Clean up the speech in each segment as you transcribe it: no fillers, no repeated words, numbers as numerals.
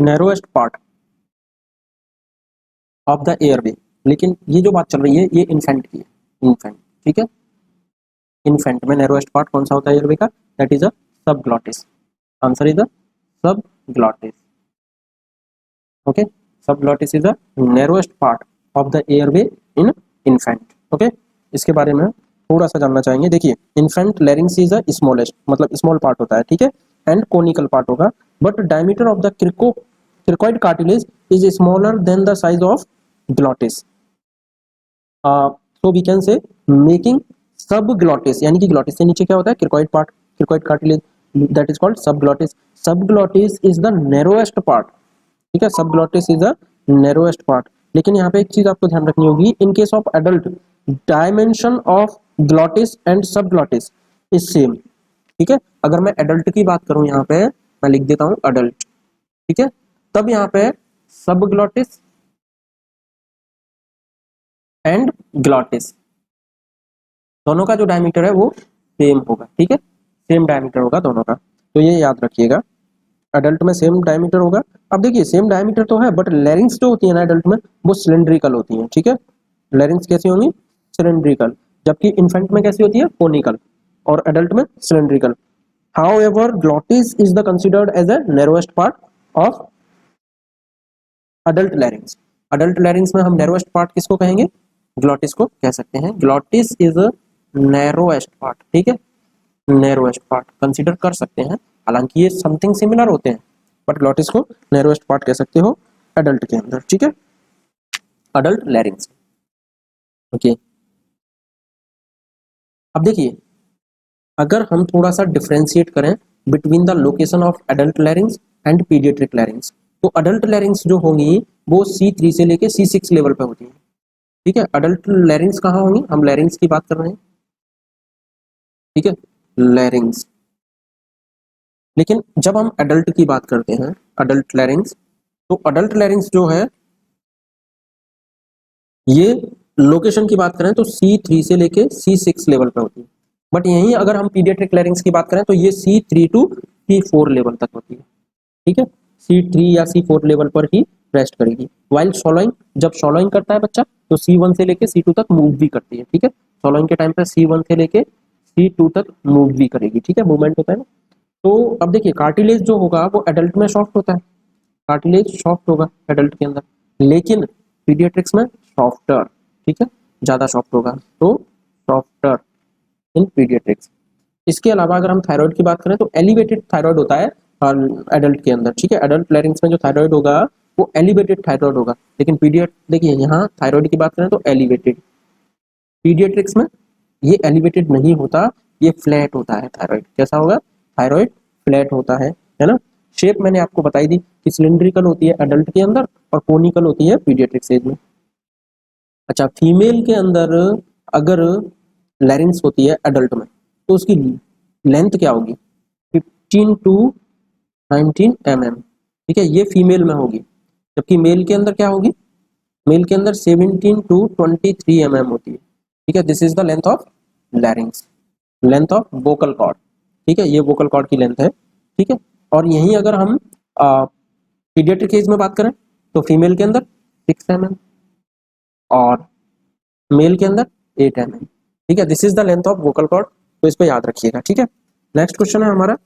Narrowest part of the airway. लेकिन ये जो बात चल रही है ये इन्फेंट की है, इन्फेंट, ठीक है। इन्फेंट में नैरोएस्ट पार्ट कौन सा होता है एयरवे का? That is a subglottis. Answer is the subglottis. Okay, subglottis is the narrowest part of the airway in infant. Okay, इसके बारे में थोड़ा सा जानना चाहेंगे। देखिए, infant larynx is a smallest, मतलब स्मॉल पार्ट होता है, ठीक है, एंड कोनिकल पार्ट होगा, but diameter of the cricoid cartilage is smaller than the size of glottis. So we can say making sub glottis, यानी कि ग्लॉटिस से नीचे क्या होता है? Cricoid part, cricoid cartilage, that is called सब glottis. सब glottis is the narrowest part, ठीक है, सब glottis is the narrowest part. लेकिन यहाँ पे एक चीज आपको ध्यान रखनी होगी, in case of adult dimension of glottis and सब ग्लॉटिस इज सेम, ठीक है। अगर मैं एडल्ट की बात करूं, यहाँ पे मैं लिख देता हूं अडल्ट, ठीक है, तब यहाँ पे सब ग्लॉटिस एंड ग्लॉटिस दोनों का जो डायमीटर है वो सेम होगा, ठीक है, सेम डायमीटर होगा दोनों का, तो ये याद रखिएगा, अडल्ट में सेम डायमीटर होगा। अब देखिए, सेम डायमीटर तो है, बट लैरिंग्स जो होती है ना एडल्ट में, वो सिलेंड्रिकल होती है, ठीक है। लैरिंग्स कैसी होंगी? सिलेंड्रिकल। जबकि इन्फेंट में कैसी होती है? कोनिकल। और एडल्ट में cylindrical. However glottis is the considered as a narrowest part of adult larynx. Adult larynx में हम नैरोएस्ट पार्ट किसको कहेंगे? ग्लॉटिस को कह सकते हैं। Glottis is a narrowest part, ठीक है, नैरोएस्ट पार्ट कंसीडर कर सकते हैं, हालांकि ये समथिंग सिमिलर होते हैं, बट ग्लॉटिस को नैरोएस्ट पार्ट कह सकते हो एडल्ट के अंदर, ठीक है, अडल्ट लैरिंग्स। ओके, अब देखिए, अगर हम थोड़ा सा डिफरेंशिएट करें between the location of adult लैरिंग्स and paediatric लैरिंग्स, तो अडल्ट लैरिंग्स जो होंगी वो C3 से लेके C6 लेवल पे होती है, ठीक है। अडल्ट लैरिंग्स कहाँ होंगी? हम लैरिंग्स की बात कर रहे हैं, ठीक है, लैरिंग्स। लेकिन जब हम एडल्ट की बात करते हैं, अडल्ट लैरिंग्स, तो अडल्ट लैरिंग्स जो है ये लोकेशन की बात करें तो C3 से लेके C6 लेवल पे होती है, बट यहीं अगर हम पीडियाट्रिक लैरिंग्स की बात करें तो ये C3 टू C4 लेवल तक होती है, ठीक है, C3 या C4 लेवल पर ही रेस्ट करेगी। वाइल सॉलोइंग, जब सॉलोइंग करता है बच्चा तो C1 से लेके C2 तक मूव भी करती है, ठीक है, सॉलोइंग के टाइम पे C1 से लेके C2 तक मूव भी करेगी, ठीक है, मूवमेंट होता है ना। तो अब देखिए, कार्टिलेज जो होगा वो एडल्ट में सॉफ्ट होता है, कार्टिलेज सॉफ्ट होगा एडल्ट के अंदर, लेकिन पीडियाट्रिक्स में सॉफ्टर, ठीक है, ज्यादा सॉफ्ट होगा, तो सॉफ्टर इन पीडियाट्रिक्स। इसके अलावा अगर हम थायराइड की बात करें तो एलिवेटेड थायराइड होता है एडल्ट के अंदर, ठीक है, एडल्ट लैरिंग्स में जो थायराइड होगा वो एलिवेटेड थायराइड होगा, लेकिन पीडियट देखिए यहाँ थायराइड की बात करें तो एलिवेटेड, पीडियाट्रिक्स में ये एलिवेटेड नहीं होता, ये फ्लैट होता है थायराइड। कैसा होगा? थायराइड फ्लैट होता है ना। शेप मैंने आपको बताई दी कि सिलिंड्रिकल होती है एडल्ट के अंदर और कोनिकल होती है पीडियाट्रिक एज में। अच्छा, फीमेल के अंदर अगर लैरिंग्स होती है एडल्ट में तो उसकी लेंथ क्या होगी? 15 टू 19 mm, ठीक है, ये फीमेल में होगी, जबकि मेल के अंदर क्या होगी? मेल के अंदर 17 टू 23 mm होती है, ठीक है। This is the length of larynx, length of vocal cord, ठीक है, ये वोकल कॉर्ड की लेंथ है, ठीक है। और यहीं अगर हम पीडियाट्रिक एज में बात करें तो फीमेल के अंदर 6 mm और मेल के अंदर 8 mm, ठीक है। This is the length of vocal cord, तो इसको याद रखिएगा, ठीक है। नेक्स्ट क्वेश्चन है हमारा,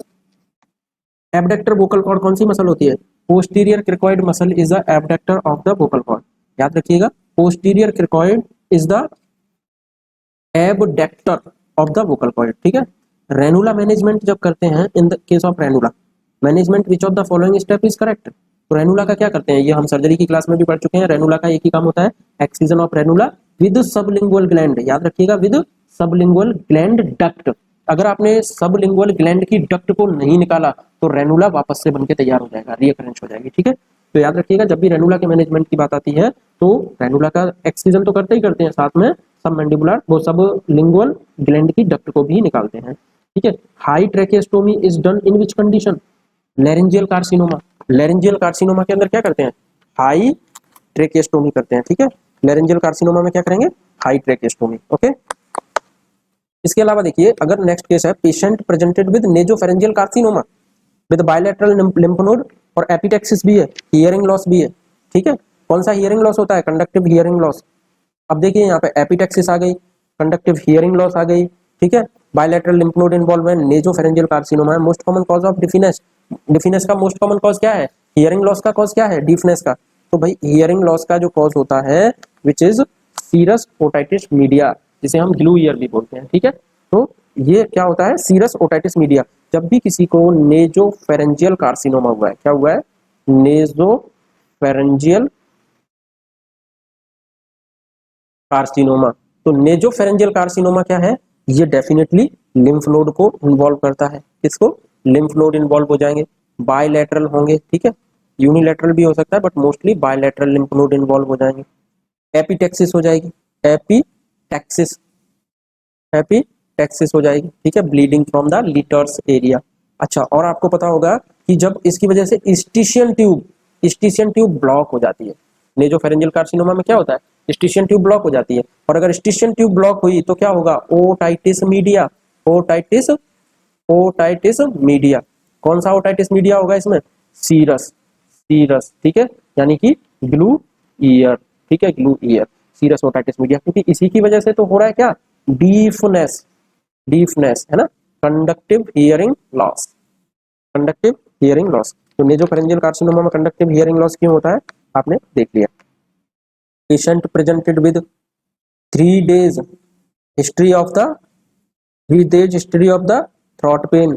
एबडक्टर वोकल कॉर्ड कौन सी मसल होती है? Posterior cricoid muscle is the abductor of the vocal cord, याद रखिएगा, posterior cricoid is the abductor of the vocal cord, ठीक है। रेनुला मैनेजमेंट जब करते हैं, in the case of ranula management which of the following step is correct, तो ranula का क्या करते हैं, ये हम सर्जरी की क्लास में भी पढ़ चुके हैं। रेनुला का एक ही काम होता है, excision of ranula with sublingual gland, याद रखिएगा, विद सबलिंगुअल ग्लैंड डक्ट। अगर आपने सबलिंगुअल ग्लैंड की डक्ट को नहीं निकाला तो रेनुला वापस से बनके तैयार हो जाएगा, रीअकरेंस हो जाएगी, ठीक है। तो याद रखिएगा, जब भी रेनुला के मैनेजमेंट की बात आती है तो रेनुला का एक्सीजन तो करते ही करते हैं, साथ में सब मैंडिबुलर वो सब लिंगुअल ग्लैंड की डक्ट को भी निकालते हैं, ठीक है। High tracheostomy is done in which condition? Laryngeal carcinoma, laryngeal carcinoma के अंदर क्या करते हैं? हाई ट्रेकेस्टोमी करते हैं, ठीक है। लैरिंजियल कार्सिनोमा में क्या करेंगे? High tracheostomy, okay. इसके अलावा देखिए, अगर नेक्स्ट केस है, patient presented with nasopharyngeal carcinoma with bilateral lymph node और एपिटेक्सिस भी है, हियरिंग लॉस भी है। ठीक है, कौन सा हियरिंग लॉस होता है? Conductive hearing loss. अब देखिए यहाँ पे एपिटेक्सिस आ गई, कंडक्टिव हियरिंग लॉस आ गई। ठीक है, bilateral lymph node involvement, nasopharyngeal carcinoma है। मोस्ट कॉमन कॉज ऑफ डिफिनेस, डिफिनेस का मोस्ट कॉमन कॉज क्या है? हियरिंग लॉस का कॉज क्या है? डीफनेस का। तो भाई हियरिंग लॉस का जो कॉज होता है which is serous otitis media, जिसे हम ग्लू ईयर भी बोलते हैं। ठीक है, तो ये क्या होता है? Serous otitis media. जब भी किसी को नेजोफेरेंजियल कार्सिनोमा हुआ है, क्या हुआ है? Nasopharyngeal carcinoma. तो नेजोफेरेंजियल कार्सिनोमा क्या है? ये डेफिनेटली लिम्फ नोड को इन्वॉल्व करता है। किसको? लिम्फ नोड इन्वॉल्व हो जाएंगे, बायलैटरल होंगे। ठीक है, यूनिलैटरल भी हो सकता है but mostly bilateral lymph node involve हो जाएंगे। एपिटेक्सिस हो जाएगी, एपिटेक्सिस, एपिटेक्सिस हो जाएगी। ठीक है, bleeding from the litres area. अच्छा, और आपको पता होगा कि जब इसकी वजह से स्टिशियन ट्यूब ब्लॉक हो जाती है, नेजोफेरेंजियल कार्सिनोमा में क्या होता है? स्टिशियन ट्यूब ब्लॉक हो जाती है। और अगर स्टिशियन ट्यूब ब्लॉक हुई तो क्या होगा? Otitis media, otitis, otitis media. कौन सा ओटाइटिस मीडिया होगा इसमें? Serous, serous. ठीक है, यानी कि ग्लू ईयर। ठीक है, glue ear, serous otitis media, क्योंकि इसी की वजह से तो हो रहा है क्या? डीफनेस, डीफनेस है ना, conductive hearing loss, conductive hearing loss. तो नेजोफेरेंजियल कार्सिनोमा में कंडक्टिव हियरिंग लॉस क्यों होता है? आपने देख लिया। Patient presented with 3 days history of the 3 days history of the throat pain,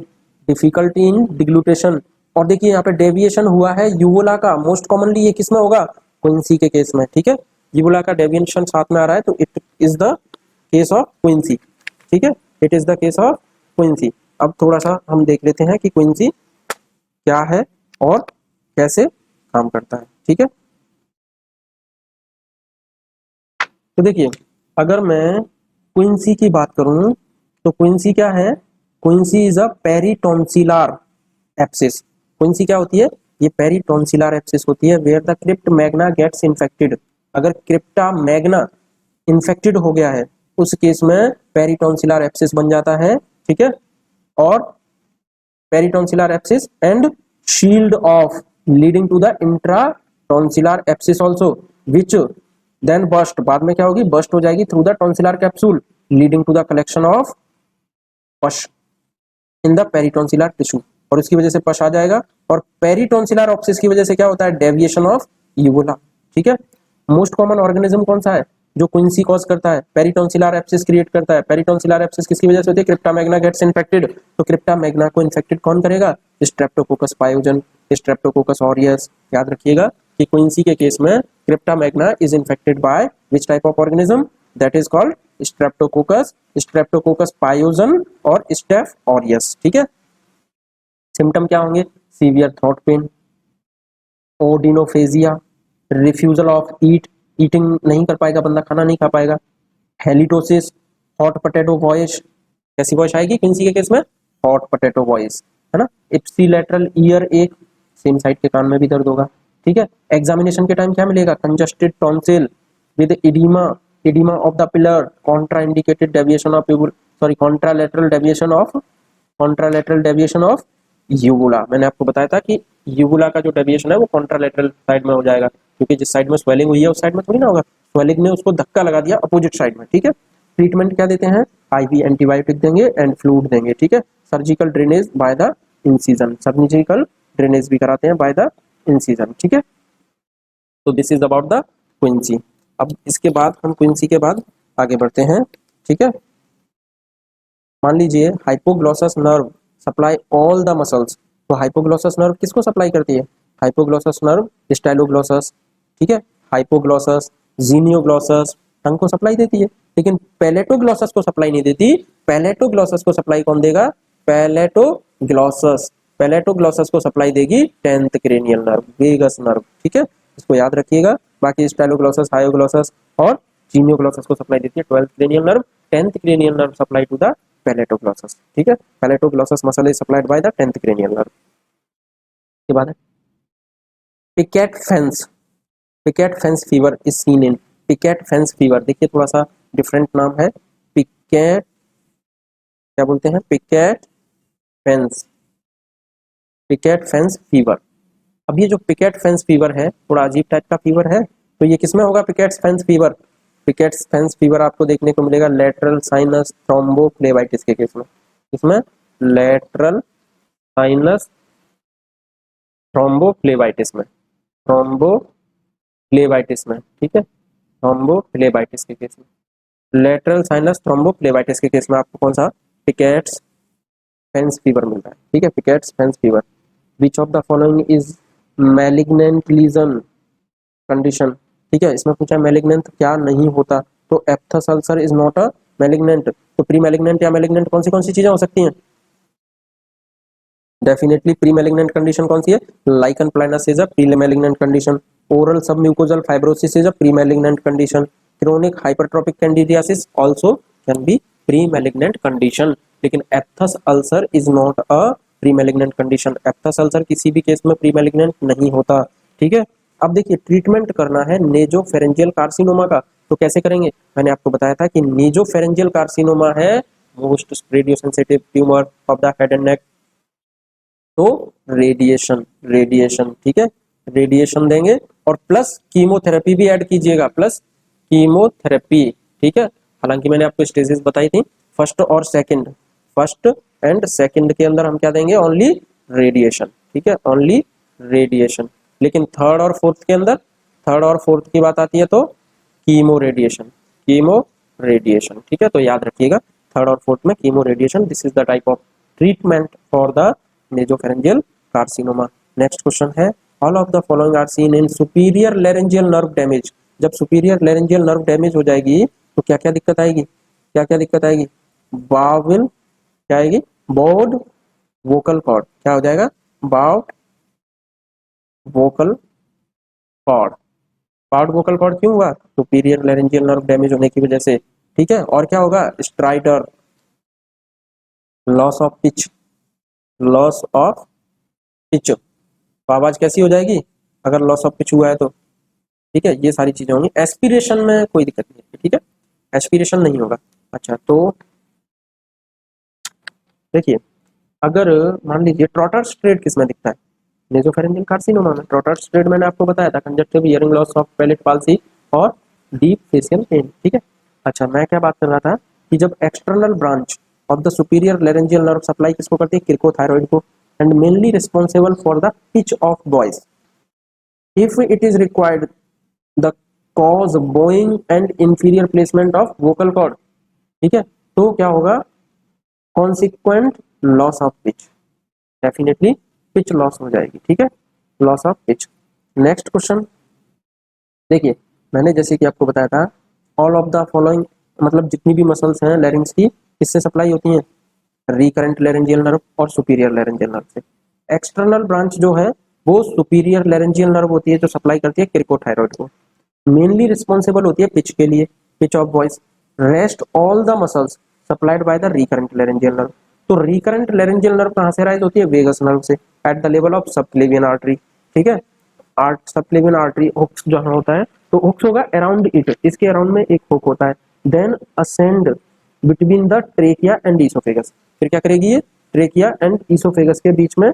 difficulty in deglutition. और देखिए यहाँ पे डेविएशन हुआ है यूवुला का। मोस्ट कॉमनली ये किस में होगा? क्विंसी के केस में। ठीक है, यूवुला का डेविएशन साथ में आ रहा है, तो it is the case of quinsy. ठीक है, it is the case of quinsy. अब थोड़ा सा हम देख लेते हैं कि क्विंसी क्या है और कैसे काम करता है। ठीक है, तो देखिए अगर मैं क्विंसी की बात करूं तो क्विंसी क्या है? Quinsy is a peritonsillar abscess. Quinsy क्या होती है? ये पेरिटोन्सिलर एप्सिस होती है where the crypt magna gets infected. अगर क्रिप्टा मैग्ना इन्फेक्टेड हो गया है उस केस में पेरिटोन्सिलर एप्सिस बन जाता है। ठीक है, और peritonsillar abscess and shield off leading to the intra tonsillar abscess also which then burst, बाद में क्या होगी? बस्ट हो जाएगी through the tonsillar capsule leading to the collection of pus in the peritonsillar tissue. और उसकी वजह से पश आ जाएगा। और पेरिटोन्सिलर ऑप्सिस की वजह से क्या होता है? Deviation of uvula. ठीक है, मोस्ट कॉमन ऑर्गेनिज्म कौन सा है जो क्विंसी कॉज करता है? पेरिटोन्सिलर एप्सिस क्रिएट करता है। पेरिटोन्सिलर एप्सिस किसकी वजह से होती है? Crypta magna gets infected. तो क्रिप्टा मैग्ना को इन्फेक्टेड कौन करेगा? Streptococcus pyogenes, streptococcus aureus. याद रखिएगा कि क्विंसी के केस में crypta magna is infected by which type of organism? That is called streptococcus, streptococcus pyogenes और स्टेफ ऑरियस। ठीक है, सिम्टम क्या होंगे? Severe throat pain, odynophagia, refusal of eating नहीं कर पाएगा बंदा, खाना नहीं खा पाएगा। Halitosis, hot potato voice. कैसी वॉइस आएगी किसी के केस में? हॉट पोटैटो वॉइस, है ना। इप्सिलेटरल ईयर एक, सेम साइड के कान में भी दर्द होगा। ठीक है, एग्जामिनेशन के टाइम क्या मिलेगा? Congested tonsil with oedema, oedema of the pillar, Contra indicated deviation of sorry contralateral deviation of, contralateral deviation of uvula. मैंने आपको बताया था कि यूवुला का जो डेविएशन है वो कॉन्ट्रालेटरल साइड में हो जाएगा, क्योंकि जिस साइड में स्वेलिंग हुई है उस साइड में थोड़ी ना होगा। स्वेलिंग ने उसको धक्का लगा दिया अपोजिट साइड में। ठीक है, ट्रीटमेंट क्या देते हैं? आईवी एंटीबायोटिक देंगे एंड फ्लूइड देंगे। ठीक है, surgical drainage by the incision, surgical drainage भी कराते हैं बाय द इंसिजन। ठीक है, तो this is about the quinsy. अब इसके बाद हम क्विंसी के बाद आगे बढ़ते हैं। ठीक है, मान लीजिए hypoglossus nerve supply all the muscles. तो हाइपोग्लॉसस नर्व किसको सप्लाई करती है? हाइपोग्लॉसस नर्व स्टाइलोग्लॉसस, ठीक है, हाइपोग्लॉसस, जीनियोग्लॉसस टंग को सप्लाई देती है, लेकिन पैलेटोग्लॉसस को सप्लाई नहीं देती। पैलेटोग्लॉसस को सप्लाई कौन देगा? पैलेटोग्लॉसस, पैलेटोग्लॉसस को सप्लाई देगी 10th cranial nerve, vagus nerve. ठीक है, इसको याद रखिएगा। बाकी स्टाइलोग्लॉसस, हाइपोग्लॉसस और जीनियोग्लॉसस को सप्लाई देती है 12th cranial nerve. 10th cranial nerve supplied to the palatoglossus. ठीक है, palatoglossus muscle is supplied by the 10th cranial nerve। के बाद है picket fence, picket fence fever is seen in, picket fence fever. देखिए थोड़ा सा डिफरेंट नाम है, पिकेट, क्या बोलते हैं? Picket fence, picket fence fever. अब ये जो पिकेट फेंस फीवर है थोड़ा अजीब टाइप का फीवर है, तो ये किसमें होगा pickets fence fever? Pickets fence fever आपको देखने को मिलेगा लेटरल साइनस थ्रोम्बोफ्लेबाइटिस के केस में। इसमें लेटरल साइनस थ्रोम्बोफ्लेबाइटिस में, थ्रोम्बोफ्लेबाइटिस में, ठीक है, थ्रोम्बोफ्लेबाइटिस के केस में, लेटरल साइनस थ्रोम्बोफ्लेबाइटिस के केस में आपको कौन सा पिकेट्स फेंस फीवर मिल रहा है, ठीक है, pickets fence fever. Which of the following is malignant lesion condition, ठीक है, इसमें पूछा मैलिग्नेंट क्या नहीं होता, तो aphthous ulcer is not a malignant, तो प्री मैलिग्नेंट या मैलिग्नेंट कौन सी चीजें हो सकती हैं? डेफिनेटली प्री मैलिग्नेंट कंडीशन कौन सी है? Lichen planus is a pre malignant condition, oral submucosal fibrosis is a pre malignant condition, chronic hypertrophic candidiasis also can be pre malignant condition, लेकिन aphthous ulcer is not a pre malignant condition, aphthous ulcer किसी भी case में pre malignant नहीं होता, ठीक है। अब देखिए ट्रीटमेंट करना है नेजोफेरेंजियल कार्सिनोमा का, तो कैसे करेंगे? मैंने आपको बताया था कि नेजोफेरेंजियल कार्सिनोमा है most radio sensitive tumour of the head and नेक, तो रेडिएशन, रेडिएशन, ठीक है, रेडिएशन देंगे और प्लस कीमोथेरेपी भी ऐड कीजिएगा, प्लस कीमोथेरेपी, ठीक है। हालांकि मैंने आपको स्टेजेस बताई थी फर्स्ट और सेकंड, फर्स्ट एंड सेकंड के अंदर हम क्या देंगे? ओनली रेडिएशन, ठीक है, ओनली रेडिएशन, लेकिन थर्ड और फोर्थ के अंदर, थर्ड और फोर्थ की बात आती है तो कीमो रेडिएशन, कीमो रेडिएशन, ठीक है, तो याद रखिएगा थर्ड और फोर्थ में chemo radiation, this is the type of treatment for the nasopharyngeal carcinoma. Next question है all of the following are seen in superior laryngeal nerve damage, जब superior laryngeal nerve damage हो जाएगी तो क्या क्या दिक्कत आएगी? क्या क्या दिक्कत आएगी? बाउल, क्या आएगी? बॉड वोकल कॉर्ड, क्या हो जाएगा? Bowed vocal cord, bowed vocal cord क्यों हुआ? सुपीरियर लेरेंजियल नर्व डैमेज होने की वजह से, ठीक है। और क्या होगा? Strider, loss of pitch, loss of pitch, तो आवाज कैसी हो जाएगी अगर लॉस ऑफ पिच हुआ है तो, ठीक है, ये सारी चीजें होंगी। एस्पिरेशन में कोई दिक्कत नहीं है, ठीक है, एस्पिरेशन नहीं होगा। अच्छा तो देखिए अगर मान लीजिए ट्रॉटर स्ट्रेट किस में दिखता है? नेजोफेरेंजियल कार्सिनोमा में। ट्रॉटर स्ट्रेट मैंने आपको बताया था conjunctive hearing loss of palate palsy और डीप फेशियल पेन, ठीक है। अच्छा मैं क्या बात कर रहा था कि जब external branch of the superior laryngeal nerve supply किसको करती है? क्रिकोथायरॉइड को, and mainly responsible for the pitch of voice, if it is required the cause bowing and inferior placement of vocal cord, ठीक है, तो क्या होगा? consequent loss of pitch, definitely pitch loss हो जाएगी, ठीक है, loss of pitch. Next question देखिए मैंने जैसे कि आपको बताया था ऑल ऑफ द फॉलोइंग, मतलब जितनी भी मसल्स हैं लैरिंग्स की किससे सप्लाई होती हैं? रिकरेंट लेरेंजियल नर्व और सुपीरियर लेरेंजियल नर्व से। एक्सटर्नल ब्रांच जो है वो सुपीरियर लेरेंजियल नर्व होती है जो सप्लाई करती है क्रिकोथायरॉइड को, मेनली रिस्पॉन्सिबल होती है पिच के लिए, pitch of voice. Rest all the muscles supplied by the recurrent laryngeal nerve, तो रिकरेंट लेरेंजियल नर्व कहाँ से राइज होती है? वेगस नर्व से, at the level of subclavian artery, ठीक है, आर्ट सबक्लेवियन आर्टरी हुक्स जहाँ होता है तो हुक्स होगा अराउंड इट, इसके अराउंड में एक हुक होता है, then ascend between the trachea and oesophagus, फिर क्या करेगी ये? ट्रेकिया एंड ईसोफेगस के बीच में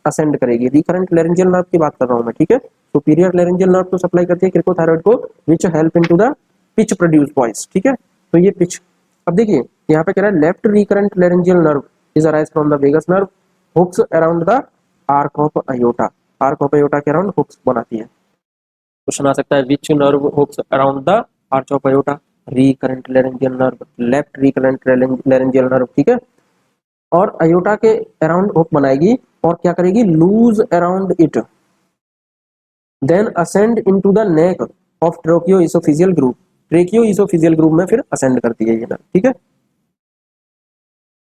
असेंड करेगी। रिकरेंट लेरेंजियल नर्व की बात कर रहा हूं मैं, ठीक है। सुपीरियर लेरेंजियल नर्व तो सप्लाई करती है क्रिकोथायरॉइड को which help into the pitch produce voice, ठीक है, तो ये पिच। अब देखिए यहाँ पे कह रहा है left recurrent laryngeal nerve is arise from the vagus nerve, hooks around the arch of aorta, arch of aorta के अराउंड हुक्स बनाती है। क्वेश्चन आ सकता है which nerve hooks around the arch of aorta? Recurrent laryngeal nerve, left recurrent laryngeal nerve, ठीक है, और aorta के अराउंड हुक बनाएगी और क्या करेगी? Loose around it, then ascend into the neck of tracheo oesophageal group, tracheo oesophageal group में फिर असेंड करती है ये नर्व, ठीक है।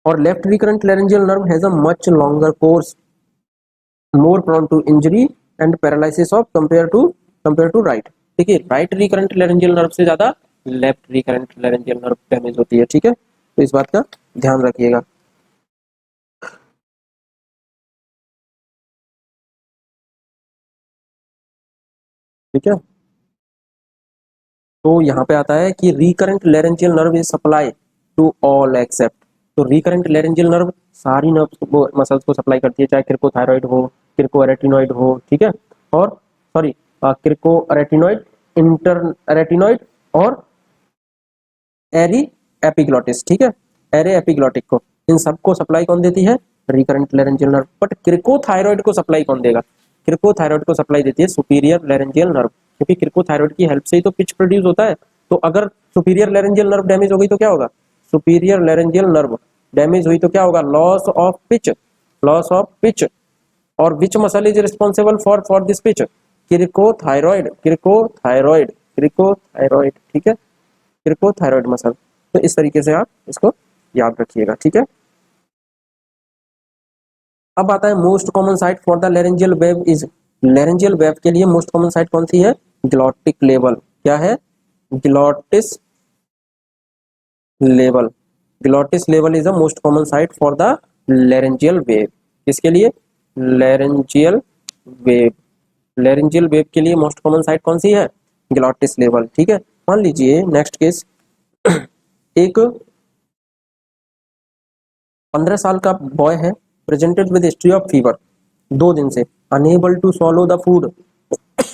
और left recurrent laryngeal nerve has a much longer course, more prone to injury and paralysis of compare to right, देखिए right recurrent laryngeal nerve से ज्यादा left recurrent laryngeal nerve damage होती है, ठीक है, तो इस बात का ध्यान रखिएगा। ठीक है, तो यहाँ पे आता है कि recurrent laryngeal nerve is supply to all except, तो रिकरेंट लेरेंजियल नर्व सारी नर्व मसल्स को सप्लाई करती है, चाहे क्रिकोथायरॉइड हो, क्रिकोरेटिनॉइड हो, ठीक है, और सॉरी क्रिकोरेटिनॉइड, इंटररेटिनॉइड और एरी एपिग्लॉटिस, ठीक है, एरे एपिग्लॉटिक को, इन सबको सप्लाई कौन देती है? Recurrent laryngeal nerve. But cricothyroid को सप्लाई कौन देगा? क्रिकोथायरॉइड को सप्लाई देती है सुपीरियर लैरेंजियल नर्व, क्योंकि क्रिकोथायरॉइड की हेल्प से ही तो पिच प्रोड्यूस होता है। तो अगर सुपीरियर लैरेंजियल नर्व डैमेज हो गई तो क्या होगा? सुपीरियर लैरेंजियल नर्व डैमेज हुई तो क्या होगा? Loss of pitch, loss of pitch. और which muscle is responsible for this pitch? Cricothyroid, cricothyroid, cricothyroid, ठीक है, क्रिकोथायरॉइड मसल। तो इस तरीके से आप इसको याद रखिएगा, ठीक है। अब आता है most common site for the laryngeal wave is, laryngeal wave के लिए मोस्ट कॉमन साइट कौन सी है? ग्लॉटिक लेवल। क्या है? Glottis level. Glottis level is the most common site for the laryngeal wave. किसके लिए? Laryngeal wave. लैरेंजियल वेव के लिए मोस्ट कॉमन साइट कौन सी है? ग्लॉटिस लेवल, ठीक है। मान लीजिए नेक्स्ट केस, एक 15 साल का बॉय है, presented with history of fever, 2 दिन से unable to swallow the food,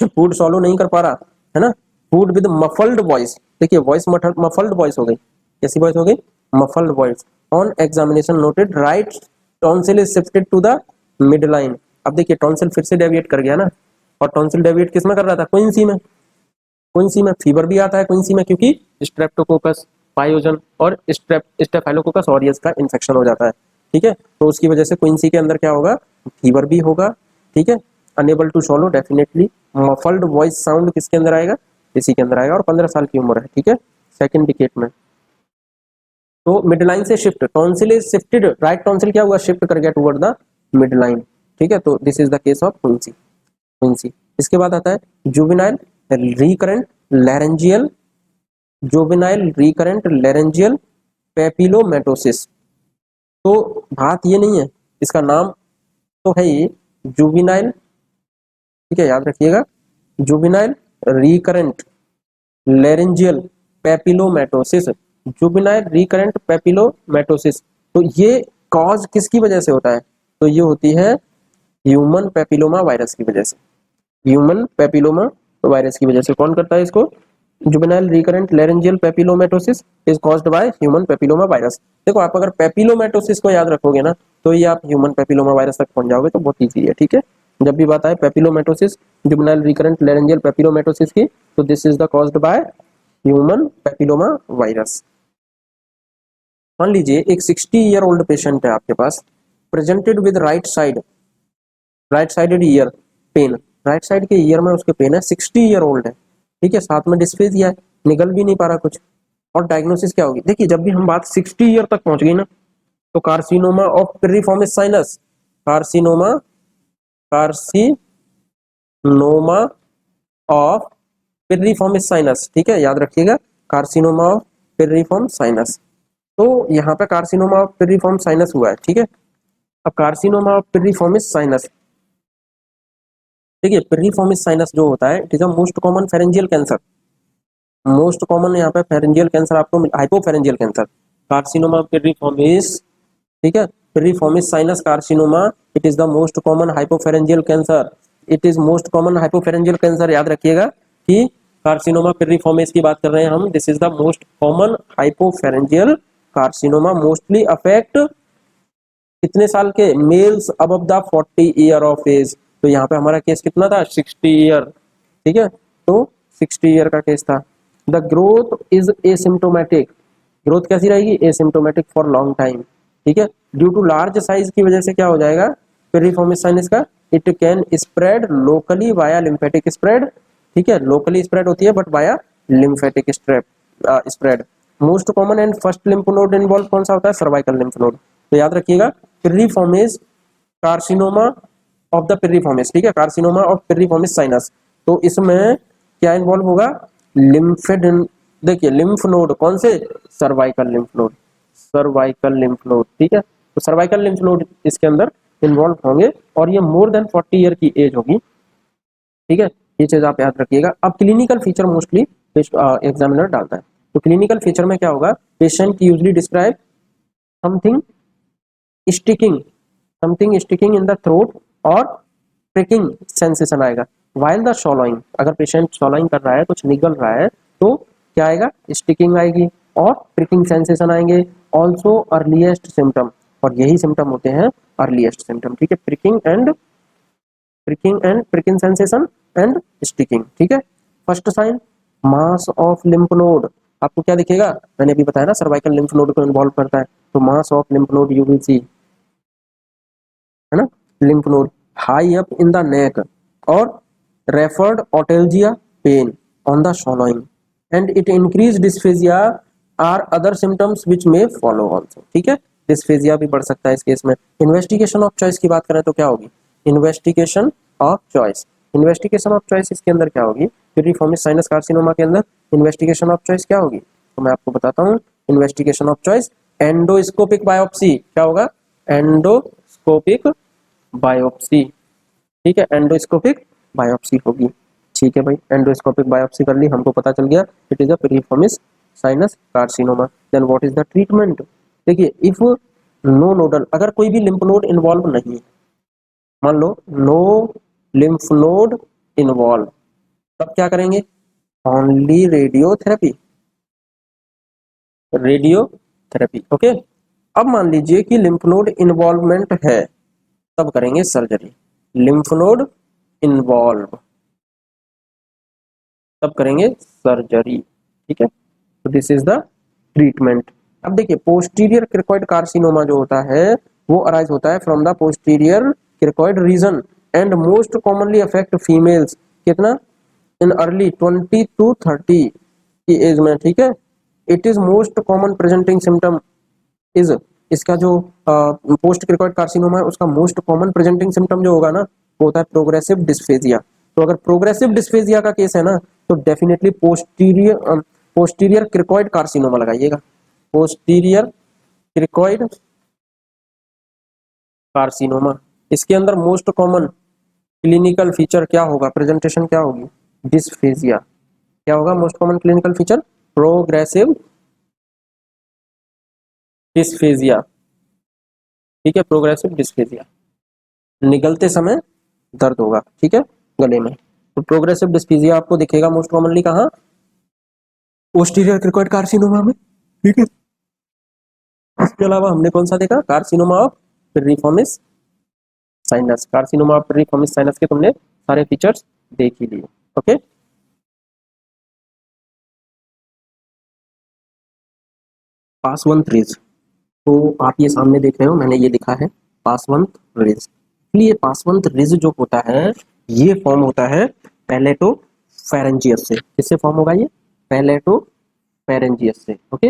food swallow नहीं कर पा रहा है ना, फूड विद मफल्ड वॉइस, देखिए वॉइस मफल्ड वॉइस हो गई, कैसी वॉइस हो गई? Muffled voice. On examination noted right tonsil is shifted to the mid line. अब देखिए टॉन्सिल फिर से डेविएट कर गया ना, और टॉन्सिल डेविएट किस में कर रहा था? क्विंसी में। क्विंसी में फीवर भी आता है क्विंसी में, क्योंकि स्ट्रेप्टोकोकस पायोजन और स्टेफाइलोकोकस ऑरियस का इन्फेक्शन हो जाता है, ठीक है। तो उसकी वजह से क्विंसी के अंदर क्या होगा? फीवर भी होगा, ठीक है। Unable to swallow definitely, muffled voice sound किसके अंदर आएगा? इसी के अंदर आएगा, और 15 साल की उम्र है, ठीक है, सेकंड डिकेड में। तो मिड लाइन से shift, tonsil is shifted, right tonsil क्या हुआ? शिफ्ट कर गया टुवर्ड द मिड लाइन, ठीक है। तो this is the case of quinsy, quinsy. इसके बाद आता है juvenile recurrent laryngeal, juvenile recurrent laryngeal papillomatosis. तो बात ये नहीं है, इसका नाम तो है ये जुवेनाइल, ठीक है, याद रखिएगा, juvenile recurrent laryngeal papillomatosis, juvenile recurrent papillomatosis. तो ये कॉज किसकी वजह से होता है? तो ये होती है ह्यूमन पेपिलोमा वायरस की वजह से, ह्यूमन पेपिलोमा वायरस की वजह से। कौन करता है इसको? Juvenile recurrent laryngeal papillomatosis is caused by human papilloma virus. देखो आप अगर पेपिलोमेटोसिस को याद रखोगे ना, तो ये आप ह्यूमन पेपिलोमा वायरस तक पहुंच जाओगे, तो बहुत ईजी है, ठीक है। जब भी बात आए papillomatosis, juvenile recurrent laryngeal papillomatosis की, तो this is the caused by human papilloma virus. मान लीजिए एक 60 ईयर ओल्ड पेशेंट है आपके पास, presented with right sided ear pain, right side के ईयर में उसके पेन है, 60 ईयर ओल्ड है, ठीक है, साथ में डिस्फेजिया है, निगल भी नहीं पा रहा कुछ। और डायग्नोसिस क्या होगी? देखिए जब भी हम बात 60 ईयर तक पहुंच गई ना, तो carcinoma of piriformis sinus, carcinoma, carcinoma of piriformis sinus, ठीक है, याद रखिएगा, कार्सिनोमा ऑफ पिरिफॉर्म साइनस। तो यहाँ पे कार्सिनोमा ऑफ पिरिफॉर्म साइनस हुआ है, ठीक है। अब कार्सिनोमा ऑफ पिरिफॉर्मिस साइनस, देखिए पिरिफॉर्मिस साइनस जो होता है, it is a most common pharyngeal cancer, most common यहाँ पे फेरेंजियल कैंसर आपको, हाइपोफेरेंजियल कैंसर, कार्सिनोमा पिरिफॉर्मिस, ठीक है, piriformis sinus carcinoma, it is the most common hypopharyngeal cancer, it is most common hypopharyngeal cancer. याद रखिएगा कि कार्सिनोमा पिरिफॉर्मिस की बात कर रहे हैं हम, this is the most common hypopharyngeal carcinoma, mostly affect कितने साल के? Males above the 40 year of age. तो यहाँ पे हमारा केस कितना था? 60 ईयर, ठीक है, तो 60 ईयर का केस था। The growth is asymptomatic, growth कैसी रहेगी? एसिम्टोमेटिक फॉर लॉन्ग टाइम, ठीक है। ड्यू टू लार्ज साइज की वजह से क्या हो जाएगा पिरिफॉर्मिस साइनस का? It can spread locally via lymphatic spread, ठीक है, लोकली स्प्रेड होती है but via lymphatic spread. Most common and first lymph node involve कौन सा होता है? Cervical lymph node. तो याद रखिएगा piriformis carcinoma of the piriformis, ठीक है, कार्सिनोमा ऑफ पिरिफॉर्मिस साइनस। तो इसमें क्या इन्वॉल्व होगा? लिम्फेड, देखिए लिम्फ नोड कौन से? Cervical lymph node, cervical lymph node, ठीक है। तो सर्वाइकल लिम्फ नोड इसके अंदर इन्वॉल्व होंगे, और ये मोर देन 40 ईयर की एज होगी, ठीक है, ये चीज आप याद रखिएगा। अब क्लिनिकल फीचर मोस्टली एग्जामिनर डालता है, तो क्लिनिकल फीचर में क्या होगा? Patient usually describe something sticking, something sticking in the throat और प्रिकिंग सेंसेशन आएगा। वाइल द सॉलोइंग, अगर पेशेंट सॉलोइंग कर रहा है, कुछ निगल रहा है, तो क्या आएगा, स्टिकिंग आएगी और प्रिकिंग सेंसेशन आएंगे। ऑल्सो अर्लीस्ट सिम्टम, और यही सिम्टम होते हैं अर्लीस्ट सिम्टम, ठीक है, प्रिकिंग सेंसेशन एंड स्टिकिंग, ठीक है। First sign mass of lymph node, आपको क्या दिखेगा, मैंने अभी बताया ना सर्वाइकल लिम्फ नोड को इन्वॉल्व करता है, तो mass of lymph node you will see, है ना, lymph node high up in the neck, और referred otalgia pain on the swallowing and it increase dysphagia are other symptoms which may follow also, ठीक है, dysphagia भी बढ़ सकता है इस केस में। इन्वेस्टिगेशन ऑफ चॉइस की बात करें तो क्या होगी, investigation of choice, investigation of choice इसके अंदर क्या होगी, पिरिफॉर्मिस साइनस कार्सिनोमा के अंदर इन्वेस्टिगेशन ऑफ चॉइस क्या होगी, तो मैं आपको बताता हूँ। Investigation of choice endoscopic biopsy, क्या होगा, एंडोस्कोपिक बायोप्सी, ठीक है, एंडोस्कोपिक बायोप्सी होगी, ठीक है भाई, एंडोस्कोपिक बायोप्सी कर ली, हमको पता चल गया it is a piriformis sinus carcinoma. Then what is the treatment, देखिए इफ नो नोडल, अगर कोई भी लिम्फ नोड इन्वॉल्व नहीं है, मान लो नो लिम्फ नोड इन्वॉल्व, तब क्या करेंगे, ओनली रेडियोथेरेपी, रेडियोथेरेपी, ओके। अब मान लीजिए कि लिम्फ नोड इन्वॉल्वमेंट है, तब करेंगे सर्जरी, लिम्फ नोड इन्वॉल्व, तब करेंगे सर्जरी, ठीक है, तो दिस इज द ट्रीटमेंट। अब देखिए पोस्टीरियर क्रिकोइड कार्सिनोमा जो होता है वो अराइज होता है from the posterior cricoid region and most commonly affect females, कितना, इन अर्ली 20 to 30 की एज में, ठीक है। It is most common presenting symptom is, इसका जो पोस्ट क्रिकोइड कार्सिनोमा है उसका मोस्ट कॉमन प्रेजेंटिंग सिम्टम जो होगा ना वो होता है प्रोग्रेसिव डिस्फेजिया। तो अगर प्रोग्रेसिव डिस्फेजिया का केस है ना तो डेफिनेटली पोस्टीरियर क्रिकोइड कार्सिनोमा लगाइएगा, पोस्टीरियर क्रिकोइड कार्सिनोमा। इसके अंदर मोस्ट कॉमन क्लिनिकल फीचर क्या होगा, प्रेजेंटेशन क्या होगी, डिस्फेजिया, क्या होगा most common clinical feature, progressive dysphagia, ठीक है, प्रोग्रेसिव डिस्फेजिया, निगलते समय दर्द होगा, ठीक है, गले में। तो प्रोग्रेसिव डिस्फेजिया आपको दिखेगा मोस्ट कॉमनली कहाँ, पोस्टीरियर क्रिकोइड कार्सिनोमा में, ठीक है। इसके अलावा हमने कौन सा देखा, carcinoma of piriformis sinus, carcinoma of piriformis sinus के तुमने सारे फीचर्स देख ही लिए, ओके। पासवंत रिज, तो आप ये सामने देख रहे हो मैंने ये लिखा है पासवंत रिज, इसलिए पासवंत रिज जो होता है ये फॉर्म होता है पैलेटो फेरेंजियस से, किससे फॉर्म होगा ये, पैलेटो फेरेंजियस से, ओके,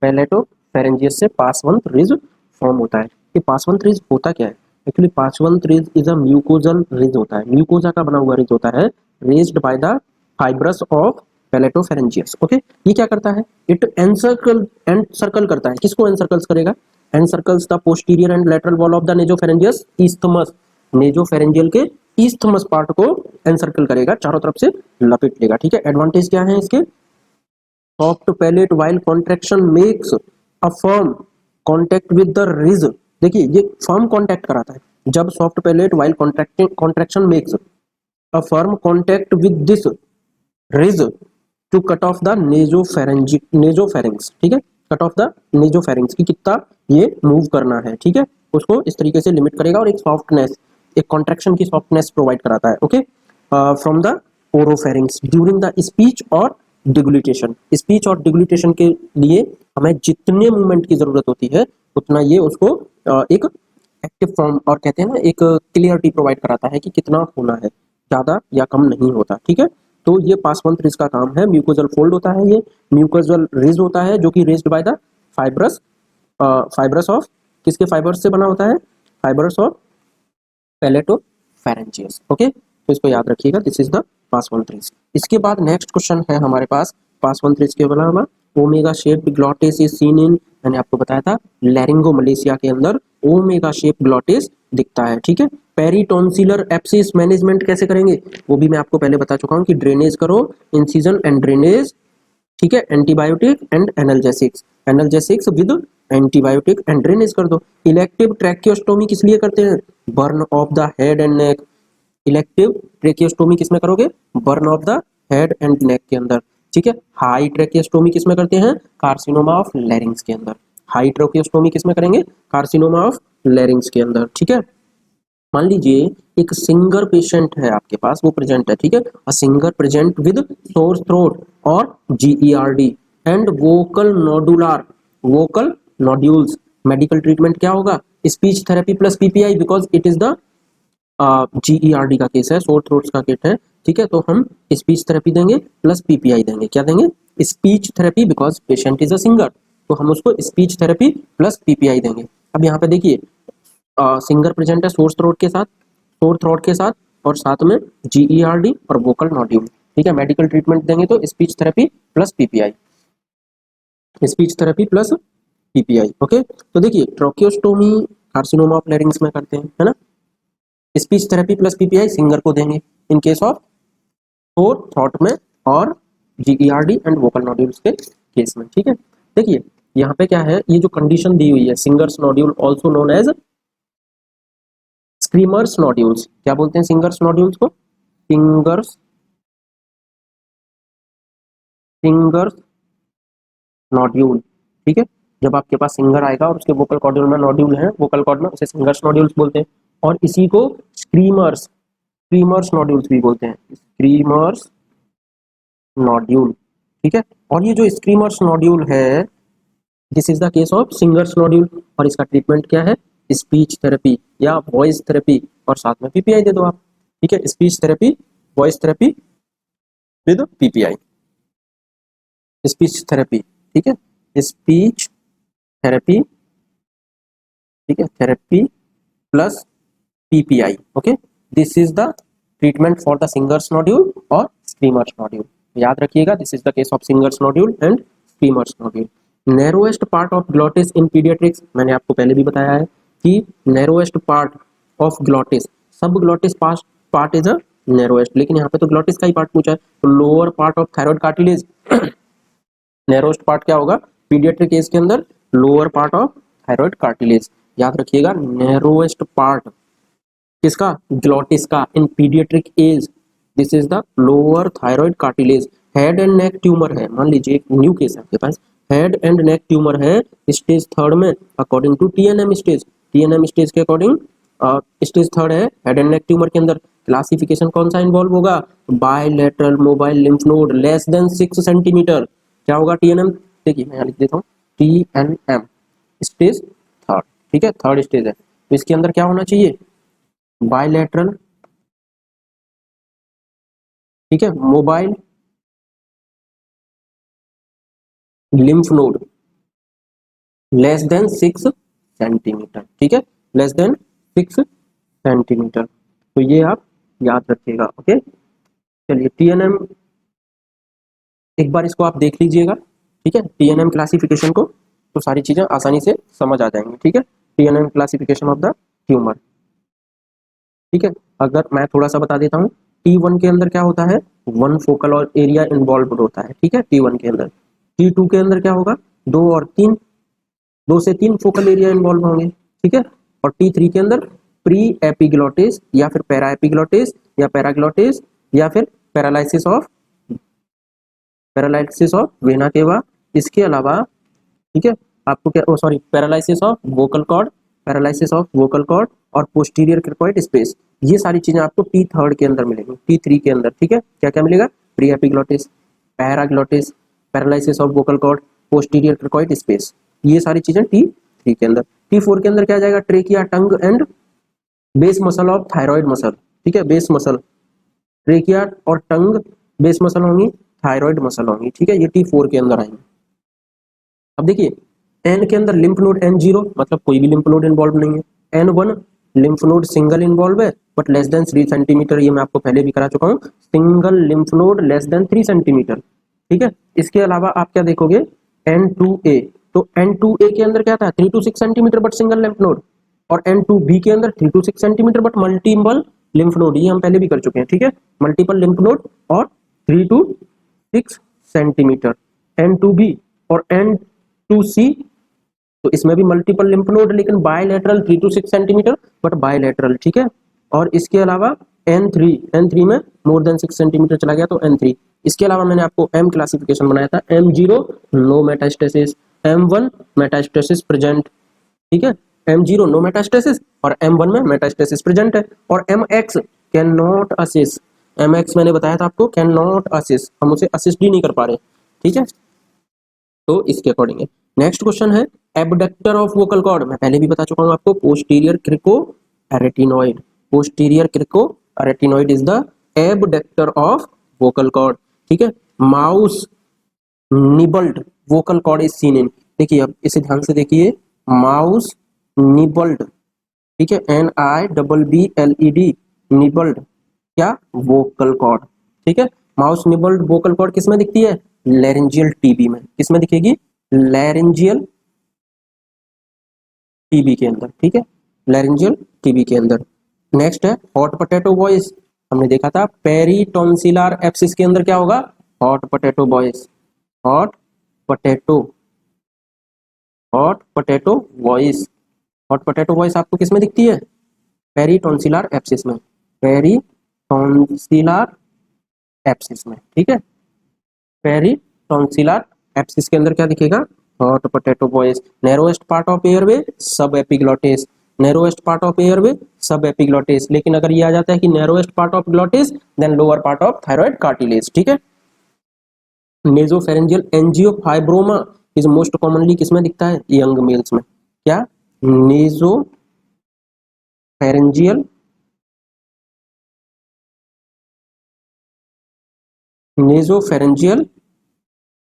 पैलेटो फेरेंजियस से पासवंत रिज फॉर्म होता है। ये पासवंत रिज होता क्या है, actually Passavant ridge is a mucosal ridge होता है, म्यूकोजा का बना हुआ रिज होता है, raised by the fibres of palatopharyngeus, okay. ये क्या करता है, इट एनसर्कल करता है, किसको एनसर्कल्स करेगा, encircles the posterior and lateral wall of the nasopharyngeus isthmus, nasopharyngeal के ईस्थमस पार्ट को एनसर्कल करेगा, चारों तरफ से लपेट लेगा, ठीक है। एडवांटेज क्या है इसके, soft palate while contraction makes a firm contact with the ridge, देखिए ये फर्म कॉन्टैक्ट कराता है, जब soft palate while contraction makes a firm contact with this ridge to cut off the nasopharynx, ठीक है, कट ऑफ द नेजोफेरिंग्स की कितना ये मूव करना है, ठीक है, उसको इस तरीके से लिमिट करेगा और एक सॉफ्टनेस, एक कॉन्ट्रैक्शन की सॉफ्टनेस प्रोवाइड कराता है, okay, from the oropharynx during the speech और डिग्लूटेशन, स्पीच और डिग्लूटेशन के लिए हमें जितने मूवमेंट की जरूरत होती है उतना ये उसको एक एक्टिव फॉर्म और कहते हैं ना एक क्लियरिटी प्रोवाइड कराता है कि कितना होना है, ज्यादा या कम नहीं होता, ठीक है। तो ये पासवंत रिज का काम है, म्यूकोजल फोल्ड होता है, ये म्यूकोजल रिज होता है जो कि raised by the fibrous, fibrous of, किसके फाइबर्स से बना होता है, फाइबर्स ऑफ पैलेटोफेरेंजियस, ओके, तो इसको याद रखिएगा, दिस इज द पासवंत रिज। इसके बाद नेक्स्ट क्वेश्चन है हमारे पास, पासवंत रिज के अलावा omega shaped glottis is seen इन, मैंने आपको बताया था लैरिंगो मलेशिया के अंदर ओमेगा शेप ग्लॉटिस दिखता है, ठीक है। पेरिटोन्सिलर एप्सिस मैनेजमेंट कैसे करेंगे वो भी मैं आपको पहले बता चुका हूँ कि ड्रेनेज करो, इंसिजन एंड ड्रेनेज, ठीक है, antibiotic and analgesics, analgesics with antibiotic and drainage कर दो। इलेक्टिव ट्रैकियोस्टोमी किस लिए करते हैं, burn of the head and neck, elective tracheostomy किसमें करोगे, burn of the head and नेक के अंदर, ठीक है। हाई ट्रेकियोस्टोमी किसमें करते हैं, कार्सिनोमा ऑफ लैरिंग्स के अंदर। हाई ट्रेकियोस्टोमी किसमें करेंगे, कार्सिनोमा ऑफ लैरिंग्स के अंदर, ठीक है। मान लीजिए एक सिंगर पेशेंट है आपके पास, वो प्रेजेंट है, ठीक है, a singer present with sore throat और GERD and vocal nodules. Medical treatment क्या होगा, speech therapy plus PPI, because it is the GERD का केस है, सोर थ्रोट्स का केस है, ठीक है। तो हम स्पीच थेरेपी देंगे प्लस पीपीआई देंगे। क्या देंगे, speech therapy, because patient is a singer, तो हम उसको स्पीच थेरेपी प्लस पीपीआई देंगे। अब यहाँ पे देखिए सिंगर प्रेजेंट है सोर थ्रोट के साथ और साथ में जीईआरडी और वोकल नोड्यूल, ठीक है। मेडिकल ट्रीटमेंट देंगे तो speech therapy plus PPI, speech therapy plus PPI, okay. तो देखिए ट्रोकियोस्टोमी कार्सिनोमा ऑफ लैरिंग्स में करते हैं, है ना। Speech therapy plus PPI singer को देंगे in case of sore throat में और जीईआरडी एंड वोकल नोड्यूल्स के केस में, ठीक है। देखिए यहाँ पे क्या है, ये जो कंडीशन दी हुई है, singers nodule also known as screamers nodules. क्या बोलते हैं सिंगर्स नोड्यूल्स को, सिंगर्स नोड्यूल, ठीक है। जब आपके पास सिंगर आएगा और उसके वोकल कॉर्ड में नोड्यूल है, वोकल कॉर्ड में, उसे सिंगर्स नोड्यूल्स बोलते हैं। और इसी को स्क्रीमर्स नोड्यूल्स भी बोलते हैं, स्क्रीमर्स नोड्यूल, ठीक है। और ये जो स्क्रीमर्स नोड्यूल है, this is the case of singers nodule, और इसका ट्रीटमेंट क्या है, स्पीच थेरेपी या वॉइस थेरेपी, और साथ में पीपीआई दे दो आप, ठीक है। Speech therapy, voice therapy with PPI, speech therapy, ठीक है, स्पीच थेरेपी, ठीक है, therapy plus PPI, okay. This is the treatment for the singers nodule और स्क्रीमर्स नोड्यूल। याद रखिएगा, this is the case of singers nodule and screamers nodule. Narrowest part of glottis in paediatrics, मैंने आपको पहले भी बताया है कि narrowest part of glottis, subglottis part is a narrowest, लेकिन यहाँ पे तो ग्लॉटिस का ही पार्ट पूछा है, तो lower part of thyroid cartilage narrowest part क्या होगा पीडियाट्रिक केस के अंदर, lower part of thyroid cartilage. याद रखिएगा नैरोएस्ट पार्ट किसका, ग्लॉटिस का, in paediatric age this is the lower thyroid cartilage. Head and neck tumour है, मान लीजिए एक न्यू केस है आपके पास, हेड एंड नेक ट्यूमर है स्टेज थर्ड में according to TNM stage, TNM stage के अकॉर्डिंग स्टेज थर्ड है हेड एंड नेक ट्यूमर के अंदर। क्लासिफिकेशन कौन सा इन्वॉल्व होगा, bilateral mobile lymph node less than 6 centimetre. क्या होगा टीएनएम, देखिए मैं यहाँ लिख देता हूँ, टीएनएम स्टेज थर्ड, ठीक है, थर्ड स्टेज है, तो इसके अंदर क्या होना चाहिए, बायलैटरल, ठीक है, mobile lymph node less than 6 centimetre, ठीक है, लेस देन 6 सेंटीमीटर। तो ये आप याद रखिएगा, ओके। चलिए टीएनएम एक बार इसको आप देख लीजिएगा, ठीक है, टीएनएम क्लासिफिकेशन को, तो सारी चीजें आसानी से समझ आ जाएंगी, ठीक है। TNM classification of the tumour, ठीक है। अगर मैं थोड़ा सा बता देता हूँ, T1 के अंदर क्या होता है, वन फोकल और एरिया इन्वॉल्व होता है, ठीक है, T1 के अंदर। T2 के अंदर क्या होगा, दो से तीन फोकल एरिया इन्वॉल्व होंगे, ठीक है। और T3 के अंदर प्री एपिग्लोटिस या फिर पैरा एपिग्लोटिस या पैराग्लोटिस या फिर पैरालाइसिस ऑफ वेना केवा। इसके अलावा, ठीक है, आपको क्या, sorry, paralysis of vocal cord और पोस्टीरियर क्रिकॉइड स्पेस, ये सारी चीजें आपको T3 के अंदर मिलेंगी, T3 के अंदर, ठीक है। क्या क्या मिलेगा, pre epiglottis, paraglottis, paralysis of vocal cord, posterior cricoid space, ये सारी चीजें T3 के अंदर। T4 के अंदर क्या जाएगा, trachea, tongue and base muscle of thyroid muscle, ठीक है, बेस मसल, ट्रेकिया और टंग बेस मसल होंगी, थायराइड मसल होंगी, ठीक है, ये T4 के अंदर आएंगे। अब देखिए एन के अंदर लिम्फ नोड N0 मतलब कोई भी लिम्फ नोड इन्वॉल्व नहीं है, N1 lymph node single involve है बट लेस देन 3 सेंटीमीटर, ये मैं आपको पहले भी करा चुका हूँ, single lymph node less than 3 centimetre, ठीक है। इसके अलावा आप क्या देखोगे, N2A, तो N2A के अंदर क्या था, 3 to 6 centimetre but single lymph node, और N2B के अंदर 3 to 6 centimetre but multiple lymph node, ये हम पहले भी कर चुके हैं, ठीक है, मल्टीपल लिम्फ नोड और 3 to 6 सेंटीमीटर। N2B और N2C, तो इसमें भी मल्टीपल लिम्फ नोड लेकिन bilateral 3 to 6 centimetre but bilateral, ठीक है। और इसके अलावा N3 में मोर देन 6 सेंटीमीटर चला गया तो N3। इसके अलावा मैंने आपको M क्लासिफिकेशन बनाया था, M0 no metastasis, M1 metastasis present, ठीक है। M0 नो मेटास्टेसिस और M1 में मेटास्टेसिस प्रेजेंट है। और MX can not assist, MX मैंने बताया था आपको कैन नॉट असिस्ट, हम उसे असिस्ट ही नहीं कर पा रहे, ठीक है। तो इसके अकॉर्डिंग है। नेक्स्ट क्वेश्चन है एबडक्टर ऑफ वोकल कॉर्ड, मैं पहले भी बता चुका हूं आपको, posterior cricoarytenoid, posterior cricoarytenoid is the abductor of vocal cord, ठीक है। Mouse nibbled vocal cord is seen in, देखिए अब इसे ध्यान से देखिए, माउस निबल्ड, ठीक है, NIBBLED निबल्ड, क्या, वोकल कॉर्ड, ठीक है। माउस निबल्ड वोकल कॉर्ड किस में दिखती है, लैरिंजियल टीबी में, किस में दिखेगी, लैरिंजियल टीबी के अंदर, ठीक है, लैरिंजियल टीबी के अंदर। नेक्स्ट है हॉट पोटैटो वॉइस, हमने देखा था पेरिटोन्सिलर एब्सिस के अंदर क्या होगा, hot potato voice, hot potato, hot potato voice, hot potato voice आपको किस में दिखती है, पेरिटोन्सिलर एब्सिस में, पेरिटोन्सिलर एब्सिस में, ठीक है। पेरिटोन्सिलर एब्सिस के अंदर क्या दिखेगा, hot potato voice. Narrowest part of airway sub epiglottis, narrowest part of airway sub epiglottis, लेकिन अगर ये आ जाता है कि narrowest part of glottis then lower part of thyroid cartilage, ठीक है। Nasopharyngeal angiofibroma is most commonly किसमें दिखता है, यंग मेल्स में, क्या, नेजोफेरेंजियल नेजोफेरेंजियल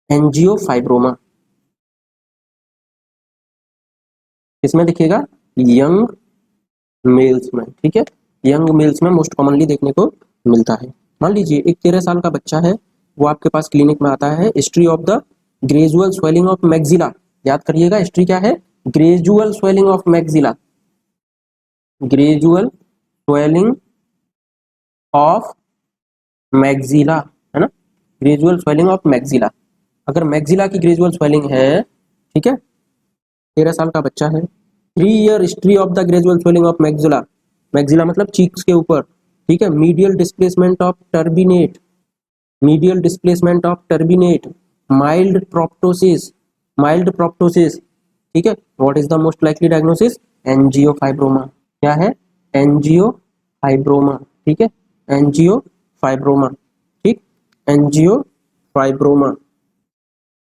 एंजियोफाइब्रोमा किसमें दिखेगा, यंग मेल्स में, ठीक है, यंग मेल्स में मोस्ट कॉमनली देखने को मिलता है। मान लीजिए एक 13 साल का बच्चा है, वो आपके पास क्लिनिक में आता है, history of the gradual swelling of maxilla, याद करिएगा हिस्ट्री क्या है, gradual swelling of maxilla, gradual swelling of maxilla, है ना, ग्रेजुअल स्वेलिंग ऑफ मैक्सिला। अगर मैक्सिला की ग्रेजुअल स्वेलिंग है, ठीक है, 13 साल का बच्चा है, 3 year history of the gradual swelling of maxilla, maxilla मतलब चीक्स के ऊपर, ठीक है, medial displacement of turbinate, medial displacement of turbinate, mild proptosis, mild proptosis, ठीक है। What is the most likely diagnosis, angiofibroma, क्या है, एंजियोफाइब्रोमा, ठीक है, एंजियोफाइब्रोमा, ठीक, एंजियोफाइब्रोमा।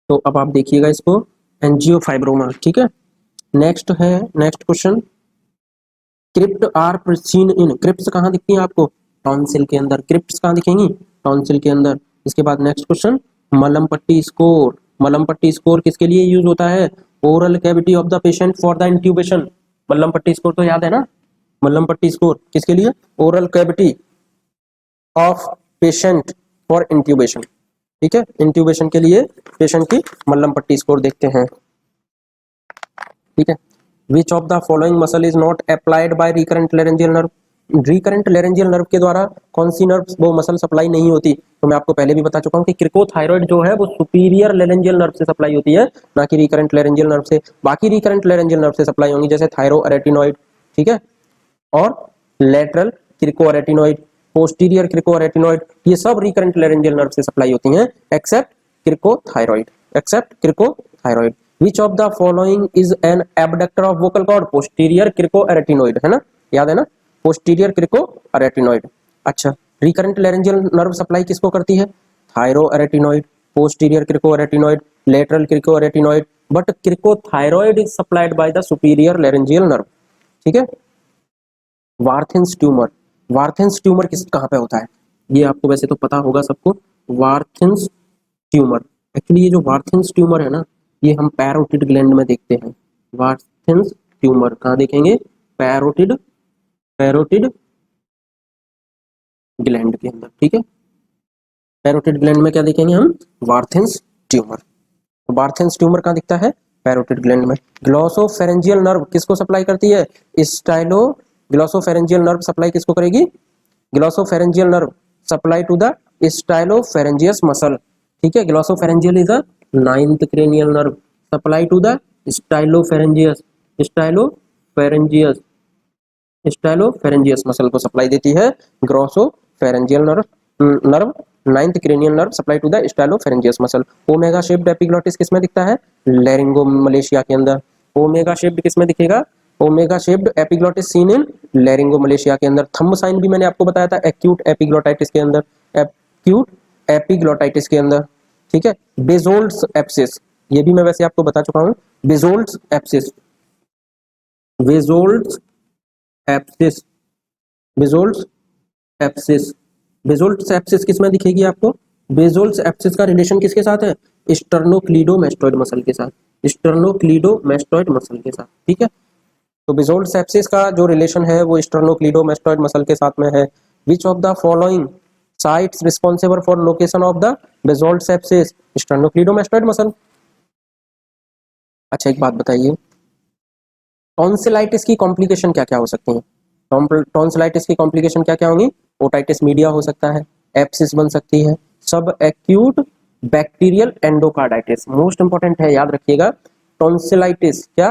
तो अब आप देखिएगा इसको, एंजियोफाइब्रोमा, ठीक है। नेक्स्ट है, next question, crypt are present in, crypts कहाँ दिखती हैं आपको, टॉन्सिल के अंदर, क्रिप्ट्स कहाँ दिखेंगी, टॉन्सिल के अंदर। इसके बाद नेक्स्ट क्वेश्चन, मलम पट्टी स्कोर, मलम पट्टी स्कोर किसके लिए यूज होता है, oral cavity of the patient for the intubation, मलम पट्टी स्कोर तो याद है ना, मलम पट्टी स्कोर किसके लिए, oral cavity of patient for intubation, ठीक है, इंट्यूबेशन के लिए पेशेंट की मलम पट्टी स्कोर देखते हैं, ठीक है। Which of the following muscle is not applied by recurrent laryngeal nerve, recurrent laryngeal nerve के द्वारा कौन सी नर्व वो मसल सप्लाई नहीं होती, तो मैं आपको पहले भी बता चुका हूं कि क्रिकोथायरॉइड जो है वो सुपीरियर लेरेंजियल नर्व से सप्लाई होती है, ना कि रिकरेंट लेरेंजियल नर्व से। बाकी रिकरेंट लेरेंजियल नर्व से सप्लाई होंगी, जैसे थायरोएरेटिनॉइड, ठीक है, और लेटरल क्रिकोएरेटिनॉइड, पोस्टीरियर क्रिकोएरेटिनॉइड, ये सब रिकरेंट लेरेंजियल नर्व से सप्लाई होती हैं except cricothyroid, except cricothyroid. Which of the following is an abductor of vocal cord? Posterior cricoarytenoid, है ना, याद है ना, posterior cricoarytenoid। अच्छा, recurrent laryngeal nerve supply किसको करती है, thyroarytenoid, posterior cricoarytenoid, lateral cricoarytenoid, but cricothyroid is supplied by the superior laryngeal nerve, ठीक है। वार्थेंस ट्यूमर, वार्थेंस ट्यूमर किस कहाँ पे होता है, ये आपको वैसे तो पता होगा सबको, वार्थेंस ट्यूमर, एक्चुअली ये जो वार्थेंस ट्यूमर है ना, ये हम पैरोटिड ग्लैंड में देखते हैं। वार्थेंस ट्यूमर कहाँ देखेंगे, पैरोटिड, पैरोटिड ग्लैंड के अंदर, ठीक है, पैरोटिड ग्लैंड में क्या देखेंगे हम, वार्थेंस ट्यूमर। वार्थेंस ट्यूमर कहाँ दिखता है, पैरोटिड ग्लैंड में। ग्लॉसोफेरेंजियल नर्व किसको सप्लाई करती है, स्टाइलो, ग्लॉसोफेरेंजियल नर्व सप्लाई किसको करेगी, glossopharyngeal nerve supply to the stylopharyngeus muscle, ठीक है, glossopharyngeal is the 9th cranial nerve supply to the stylopharyngeus, stylopharyngeus, stylopharyngeus muscle को सप्लाई देती है glossopharyngeal nerve ninth cranial nerve supply to the stylopharyngeus muscle. Omega shaped epiglottis किस में दिखता है? लैरिंगोमलेशिया के अंदर। ओमेगा शेप्ड किस में दिखेगा? Omega shaped epiglottis seen in laryngomalacia के अंदर। थंब साइन भी मैंने आपको बताया था एक्यूट एपिग्लॉटाइटिस के अंदर, एक्यूट एपिग्लॉटाइटिस के अंदर, ठीक है। बेजोल्ट्स एप्सिस, ये भी मैं वैसे आपको बता चुका हूं। बेजोल्ट्स एप्सिस, बेजोल्ट्स एप्सिस, बेजोल्ट्स एप्सिस, बेजोल्ट्स एप्सिस किस में दिखेगी आपको? बेजोल्ट्स एप्सिस का रिलेशन किसके साथ है? स्टर्नोक्लीडोमेस्टोइड मसल के साथ, स्टर्नोक्लीडोमेस्टोइड मसल के साथ, ठीक है। तो बेजोल्ट्स एप्सिस का जो रिलेशन है वो स्टर्नोक्लीडोमेस्टोइड मसल के साथ में है। Which of the following sites responsible for location of the Bezold's abscess? Sternocleidomastoid muscle. अच्छा एक बात बताइए, टॉन्सिलाइटिस की कॉम्प्लिकेशन क्या क्या हो सकती हैं? टॉन्सिलाइटिस की कॉम्प्लिकेशन क्या क्या होंगी? ओटाइटिस मीडिया हो सकता है, एप्सिस बन सकती है, सब acute bacterial endocarditis. Most important है, याद रखिएगा। टॉन्सिलाइटिस, क्या?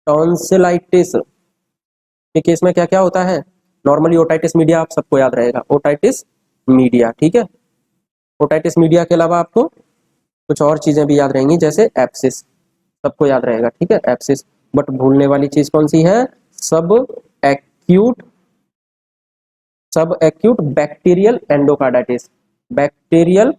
टॉन्सिलाइटिस के केस में क्या क्या होता है? नॉर्मली ओटाइटिस मीडिया आप सबको याद रहेगा, ओटाइटिस मीडिया, ठीक है। ओटाइटिस मीडिया के अलावा आपको कुछ और चीजें भी याद रहेंगी, जैसे एप्सिस, सबको याद रहेगा, ठीक है, एप्सिस। बट भूलने वाली चीज कौन सी है? सब एक्यूट, सब acute bacterial endocarditis, bacterial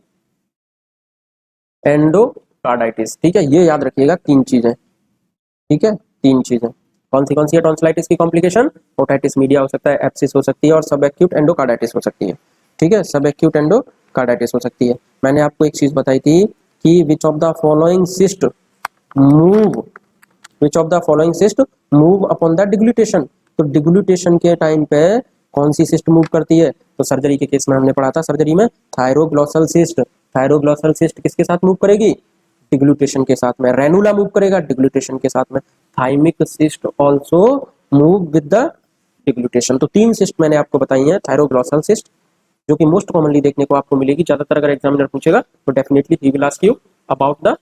endocarditis, ठीक है। ये याद रखिएगा, तीन चीजें, ठीक है, तीन चीजें। कौन सी है टॉन्सिलाइटिस की कॉम्प्लिकेशन? ओटाइटिस मीडिया हो सकता है, एप्सिस हो सकती है, और सब एक्यूट एंडोकार्डाइटिस हो सकती है, ठीक है, सब एक्यूट एंडोकार्डाइटिस हो सकती है। मैंने आपको एक चीज बताई थी कि which of the following cyst move, which of the following cyst move upon the deglutition. तो डिग्लूटेशन के टाइम पे कौन सी सिस्ट मूव करती है? तो सर्जरी के केस में हमने पढ़ा था, सर्जरी में थायरोग्लॉसल सिस्ट, थायरोग्लॉसल सिस्ट किसके साथ मूव करेगी? डिग्लूटेशन के साथ में। रेनुला मूव करेगा डिग्लूटेशन के साथ में। Thymic cyst also move with the deglutition. तो तीन सिस्ट मैंने आपको बताई हैं। थायरोग्लॉसल सिस्ट जो कि मोस्ट कॉमनली देखने को आपको मिलेगी, ज्यादातर अगर एग्जामिनर पूछेगा तो definitely he will ask you about the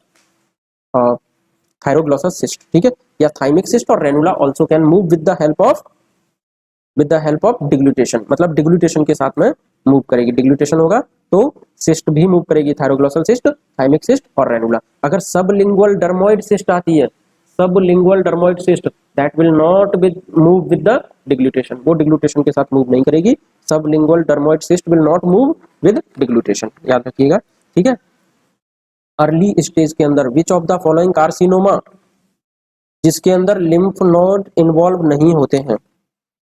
thyroglossal cyst, ठीक है, या थाइमिक सिस्ट। और ranula also can move with the help of deglutition, मतलब डिग्लूटेशन के साथ में मूव करेगी। डिग्लूटेशन होगा तो सिस्ट भी मूव करेगी, थायरोग्लॉसल सिस्ट, थाइमिक सिस्ट और रेनुला। अगर सबलिंगुअल डर्मोइड सिस्ट आती है, sublingual dermoid cyst, that will not move with the deglutition, वो डिग्लूटेशन के साथ मूव नहीं करेगी। Sublingual dermoid cyst will not move with deglutition, याद रखिएगा, ठीक है। अर्ली स्टेज के अंदर which of the following carcinoma, जिसके अंदर लिम्फ नोड इन्वॉल्व नहीं होते हैं,